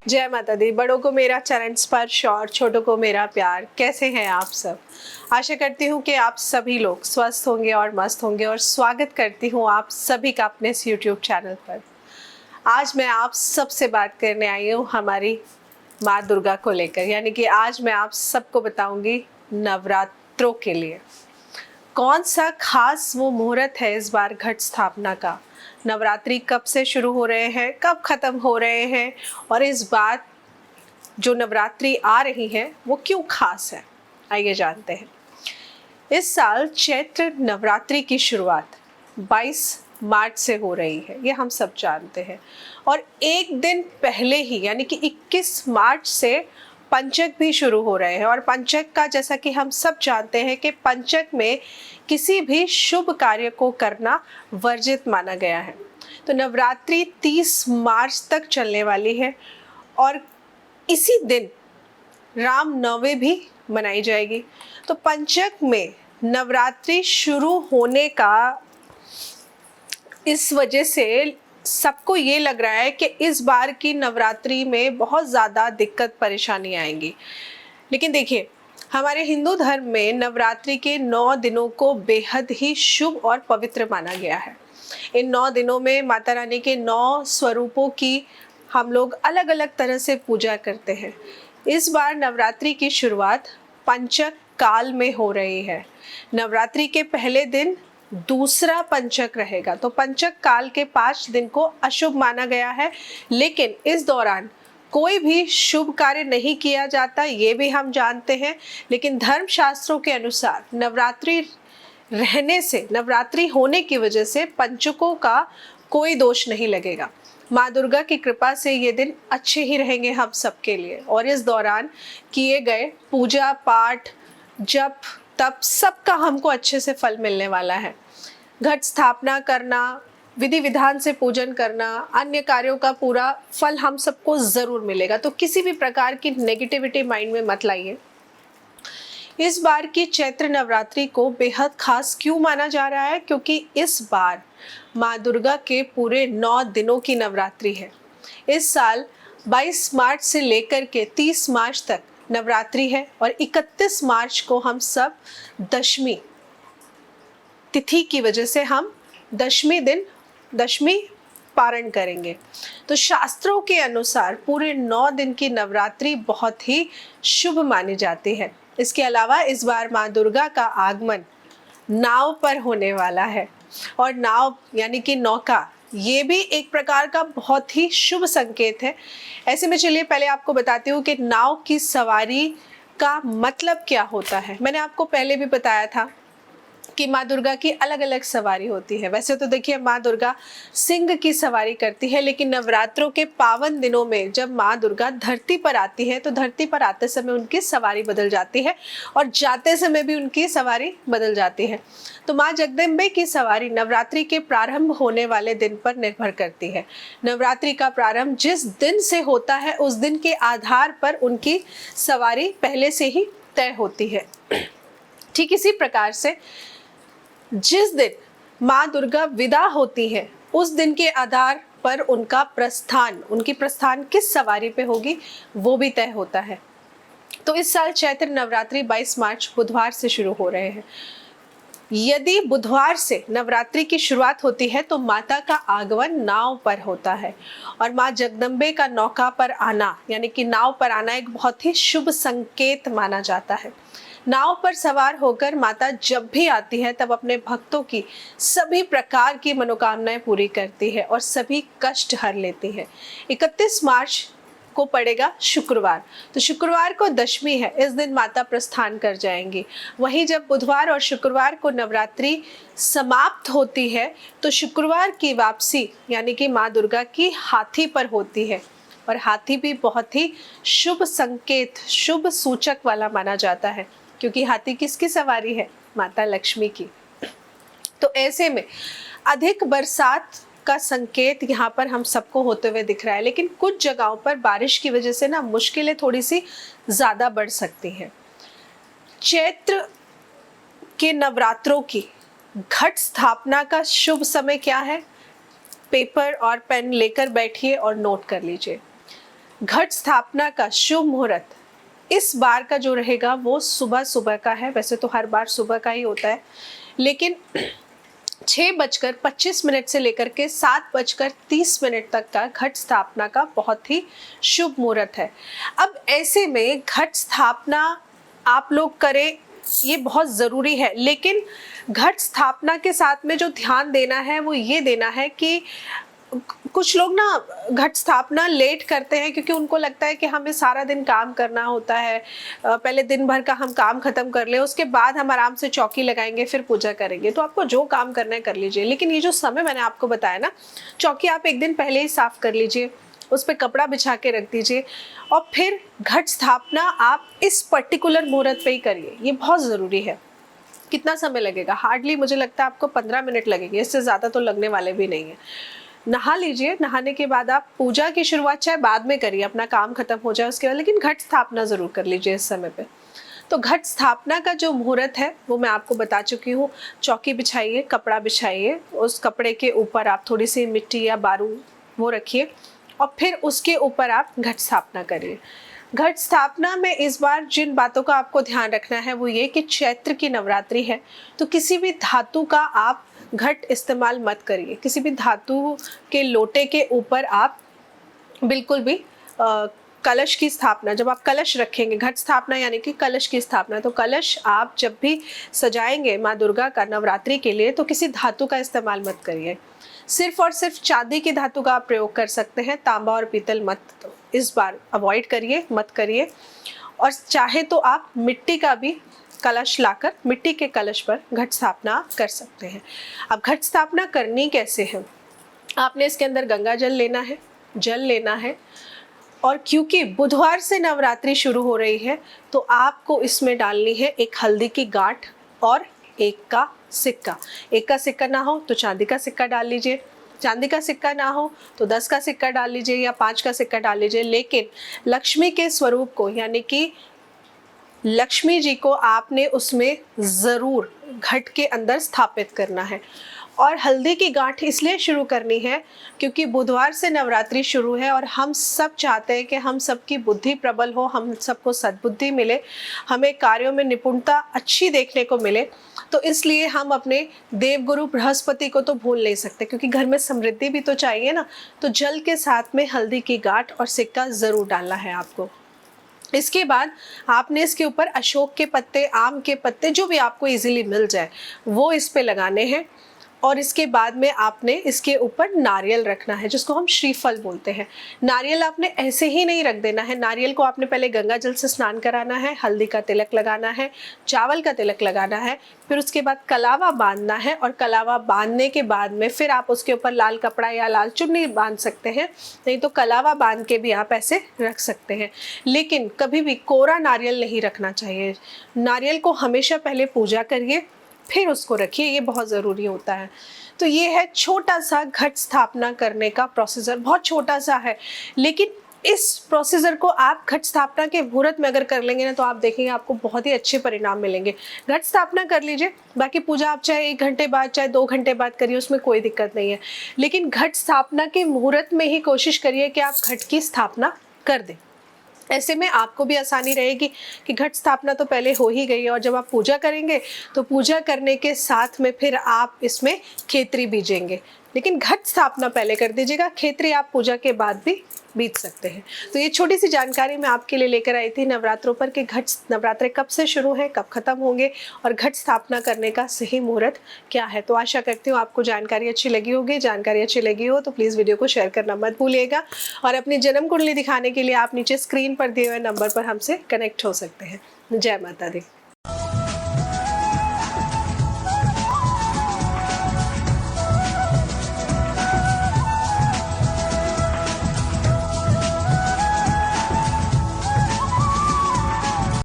जय माता दी। बड़ों को मेरा चरण स्पर्श और छोटों को मेरा प्यार। कैसे हैं आप सब? आशा करती हूँ कि आप सभी लोग स्वस्थ होंगे और मस्त होंगे और स्वागत करती हूँ आप सभी का अपने इस YouTube चैनल पर। आज मैं आप सबसे बात करने आई हूँ हमारी माँ दुर्गा को लेकर, यानी कि आज मैं आप सबको बताऊंगी नवरात्रों के लिए कौन सा खास वो मुहूर्त है इस बार घट स्थापना का। नवरात्रि कब से शुरू हो रहे हैं, कब खत्म हो रहे हैं और इस बार जो नवरात्रि आ रही है वो क्यों खास है, आइए जानते हैं। इस साल चैत्र नवरात्रि की शुरुआत 22 मार्च से हो रही है, ये हम सब जानते हैं। और एक दिन पहले ही यानी कि 21 मार्च से पंचक भी शुरू हो रहे हैं। और पंचक का जैसा कि हम सब जानते हैं कि पंचक में किसी भी शुभ कार्य को करना वर्जित माना गया है। तो नवरात्रि 30 मार्च तक चलने वाली है और इसी दिन रामनवमी भी मनाई जाएगी। तो पंचक में नवरात्रि शुरू होने का इस वजह से सबको ये लग रहा है कि इस बार की नवरात्रि में बहुत ज़्यादा दिक्कत परेशानी आएंगी। लेकिन देखिए, हमारे हिंदू धर्म में नवरात्रि के 9 दिनों को बेहद ही शुभ और पवित्र माना गया है। इन 9 दिनों में माता रानी के 9 स्वरूपों की हम लोग अलग अलग तरह से पूजा करते हैं। इस बार नवरात्रि की शुरुआत पंचक काल में हो रही है। नवरात्रि के पहले दिन दूसरा पंचक रहेगा। तो पंचक काल के 5 दिन को अशुभ माना गया है, लेकिन इस दौरान कोई भी शुभ कार्य नहीं किया जाता, ये भी हम जानते हैं। लेकिन धर्म शास्त्रों के अनुसार नवरात्रि रहने से, नवरात्रि होने की वजह से पंचकों का कोई दोष नहीं लगेगा। माँ दुर्गा की कृपा से ये दिन अच्छे ही रहेंगे हम सबके लिए। और इस दौरान किए गए पूजा पाठ, जप तप सबका हमको अच्छे से फल मिलने वाला है। घट स्थापना करना, विधि विधान से पूजन करना, अन्य कार्यों का पूरा फल हम सबको जरूर मिलेगा। तो किसी भी प्रकार की नेगेटिविटी माइंड में मत लाइए। इस बार की चैत्र नवरात्रि को बेहद खास क्यों माना जा रहा है? क्योंकि इस बार माँ दुर्गा के पूरे 9 दिनों की नवरात्रि है। इस साल 22 मार्च से लेकर के 30 मार्च तक नवरात्रि है और 31 मार्च को हम सब दशमी तिथि की वजह से हम दशमी पारण करेंगे। तो शास्त्रों के अनुसार पूरे 9 दिन की नवरात्रि बहुत ही शुभ मानी जाती है। इसके अलावा इस बार माँ दुर्गा का आगमन नाव पर होने वाला है और नाव यानी कि नौका, ये भी एक प्रकार का बहुत ही शुभ संकेत है। ऐसे में चलिए पहले आपको बताती हूँ कि नाव की सवारी का मतलब क्या होता है। मैंने आपको पहले भी बताया था कि माँ दुर्गा की अलग अलग सवारी होती है। वैसे तो देखिए माँ दुर्गा सिंह की सवारी करती है, लेकिन नवरात्रों के पावन दिनों में जब माँ दुर्गा धरती पर आती है तो धरती पर आते समय उनकी सवारी बदल जाती है और जाते समय भी उनकी सवारी बदल जाती है। तो माँ जगदम्बे की सवारी नवरात्रि के प्रारंभ होने वाले दिन पर निर्भर करती है। नवरात्रि का प्रारंभ जिस दिन से होता है उस दिन के आधार पर उनकी सवारी पहले से ही तय होती है। ठीक इसी प्रकार से जिस दिन माँ दुर्गा विदा होती है उस दिन के आधार पर उनका प्रस्थान, उनकी प्रस्थान किस सवारी पे होगी वो भी तय होता है। तो इस साल चैत्र नवरात्रि 22 मार्च बुधवार से शुरू हो रहे हैं। यदि बुधवार से नवरात्रि की शुरुआत होती है तो माता का आगमन नाव पर होता है और माँ जगदम्बे का नौका पर आना यानी कि नाव पर आना एक बहुत ही शुभ संकेत माना जाता है। नाव पर सवार होकर माता जब भी आती है तब अपने भक्तों की सभी प्रकार की मनोकामनाएं पूरी करती है और सभी कष्ट हर लेती है। 31 मार्च को पड़ेगा शुक्रवार, तो शुक्रवार को दशमी है। इस दिन माता प्रस्थान कर जाएंगी। वहीं जब बुधवार और शुक्रवार को नवरात्रि समाप्त होती है तो शुक्रवार की वापसी यानी कि माँ दुर्गा की हाथी पर होती है और हाथी भी बहुत ही शुभ संकेत, शुभ सूचक वाला माना जाता है, क्योंकि हाथी किसकी सवारी है? माता लक्ष्मी की। तो ऐसे में अधिक बरसात का संकेत यहाँ पर हम सबको होते हुए दिख रहा है, लेकिन कुछ जगहों पर बारिश की वजह से ना मुश्किलें थोड़ी सी ज्यादा बढ़ सकती हैं। चैत्र के नवरात्रों की घट स्थापना का शुभ समय क्या है? पेपर और पेन लेकर बैठिए और नोट कर लीजिए। घट स्थापना का शुभ मुहूर्त इस बार का जो रहेगा वो सुबह सुबह का है। वैसे तो हर बार सुबह का ही होता है, लेकिन 6:25 से लेकर के 7:30 तक का घट स्थापना का बहुत ही शुभ मुहूर्त है। अब ऐसे में घट स्थापना आप लोग करें, ये बहुत ज़रूरी है। लेकिन घट स्थापना के साथ में जो ध्यान देना है वो ये देना है कि कुछ लोग ना घट स्थापना लेट करते हैं, क्योंकि उनको लगता है कि हमें सारा दिन काम करना होता है, पहले दिन भर का हम काम खत्म कर लें, उसके बाद हम आराम से चौकी लगाएंगे, फिर पूजा करेंगे। तो आपको जो काम करना है कर लीजिए, लेकिन ये जो समय मैंने आपको बताया ना, चौकी आप एक दिन पहले ही साफ कर लीजिए, उस पर कपड़ा बिछा के रख दीजिए, और फिर घट स्थापना आप इस पर्टिकुलर मुहूर्त पे ही करिए। ये बहुत ज़रूरी है। कितना समय लगेगा? हार्डली मुझे लगता है आपको 15 मिनट लगेंगे, इससे ज़्यादा तो लगने वाले भी नहीं है। नहा लीजिए, नहाने के बाद आप पूजा की शुरुआत चाहे बाद में करिए, अपना काम खत्म हो जाए उसके बाद, लेकिन घट स्थापना ज़रूर कर लीजिए इस समय पे। तो घट स्थापना का जो मुहूर्त है वो मैं आपको बता चुकी हूँ। चौकी बिछाइए, कपड़ा बिछाइए, उस कपड़े के ऊपर आप थोड़ी सी मिट्टी या बारू वो रखिए, और फिर उसके ऊपर आप घट स्थापना करिए। घट स्थापना में इस बार जिन बातों का आपको ध्यान रखना है वो ये कि चैत्र की नवरात्रि है, तो किसी भी धातु का आप घट इस्तेमाल मत करिए। किसी भी धातु के लोटे के ऊपर आप बिल्कुल भी कलश की स्थापना, जब आप कलश रखेंगे, घट स्थापना यानी कि कलश की स्थापना, तो कलश आप जब भी सजाएंगे माँ दुर्गा का नवरात्रि के लिए, तो किसी धातु का इस्तेमाल मत करिए। सिर्फ और सिर्फ चांदी की धातु का आप प्रयोग कर सकते हैं, तांबा और पीतल मत, तो इस बार अवॉइड करिए, मत करिए। और चाहे तो आप मिट्टी का भी कलश लाकर मिट्टी के कलश पर घट स्थापना कर सकते हैं। अब घट स्थापना करनी कैसे है? आपने इसके अंदर गंगा जल लेना है, जल लेना है, और क्योंकि बुधवार से नवरात्रि शुरू हो रही है तो आपको इसमें डालनी है एक हल्दी की गांठ और एक का सिक्का। एक का सिक्का ना हो तो चांदी का सिक्का डाल लीजिए, चांदी का सिक्का ना हो तो 10 का सिक्का डाल लीजिए या 5 का सिक्का डाल लीजिए। लेकिन लक्ष्मी के स्वरूप को, यानी कि लक्ष्मी जी को आपने उसमें ज़रूर घट के अंदर स्थापित करना है। और हल्दी की गांठ इसलिए शुरू करनी है क्योंकि बुधवार से नवरात्रि शुरू है और हम सब चाहते हैं कि हम सबकी बुद्धि प्रबल हो, हम सबको सद्बुद्धि मिले, हमें कार्यों में निपुणता अच्छी देखने को मिले। तो इसलिए हम अपने देवगुरु बृहस्पति को तो भूल नहीं सकते, क्योंकि घर में समृद्धि भी तो चाहिए ना। तो जल के साथ में हल्दी की गांठ और सिक्का ज़रूर डालना है आपको। इसके बाद आपने इसके ऊपर अशोक के पत्ते, आम के पत्ते, जो भी आपको इजीली मिल जाए वो इस पे लगाने हैं। और इसके बाद में आपने इसके ऊपर नारियल रखना है, जिसको हम श्रीफल बोलते हैं। नारियल आपने ऐसे ही नहीं रख देना है, नारियल को आपने पहले गंगा जल से स्नान कराना है, हल्दी का तिलक लगाना है, चावल का तिलक लगाना है, फिर उसके बाद कलावा बांधना है, और कलावा बांधने के बाद में फिर आप उसके ऊपर लाल कपड़ा या लाल चुन्नी बांध सकते हैं, नहीं तो कलावा बांध के भी आप ऐसे रख सकते हैं। लेकिन कभी भी कोरा नारियल नहीं रखना चाहिए। नारियल को हमेशा पहले पूजा करिए फिर उसको रखिए, ये बहुत ज़रूरी होता है। तो ये है छोटा सा घट स्थापना करने का प्रोसीजर, बहुत छोटा सा है, लेकिन इस प्रोसीजर को आप घट स्थापना के मुहूर्त में अगर कर लेंगे ना तो आप देखेंगे आपको बहुत ही अच्छे परिणाम मिलेंगे। घट स्थापना कर लीजिए, बाकी पूजा आप चाहे 1 घंटे बाद चाहे 2 घंटे बाद करिए, उसमें कोई दिक्कत नहीं है। लेकिन घट स्थापना के मुहूर्त में ही कोशिश करिए कि आप घट की स्थापना कर दें। ऐसे में आपको भी आसानी रहेगी कि घट स्थापना तो पहले हो ही गई है, और जब आप पूजा करेंगे तो पूजा करने के साथ में फिर आप इसमें खेतरी बीजेंगे। लेकिन घट स्थापना पहले कर दीजिएगा, खेतरी आप पूजा के बाद भी बीज सकते हैं। तो ये छोटी सी जानकारी मैं आपके लिए लेकर आई थी नवरात्रों पर कि घट नवरात्रे कब से शुरू है, कब खत्म होंगे, और घट स्थापना करने का सही मुहूर्त क्या है। तो आशा करती हूँ आपको जानकारी अच्छी लगी होगी। जानकारी अच्छी लगी हो तो प्लीज़ वीडियो को शेयर करना मत भूलिएगा, और अपनी जन्म कुंडली दिखाने के लिए आप नीचे स्क्रीन पर दिए हुए नंबर पर हमसे कनेक्ट हो सकते हैं। जय माता दी।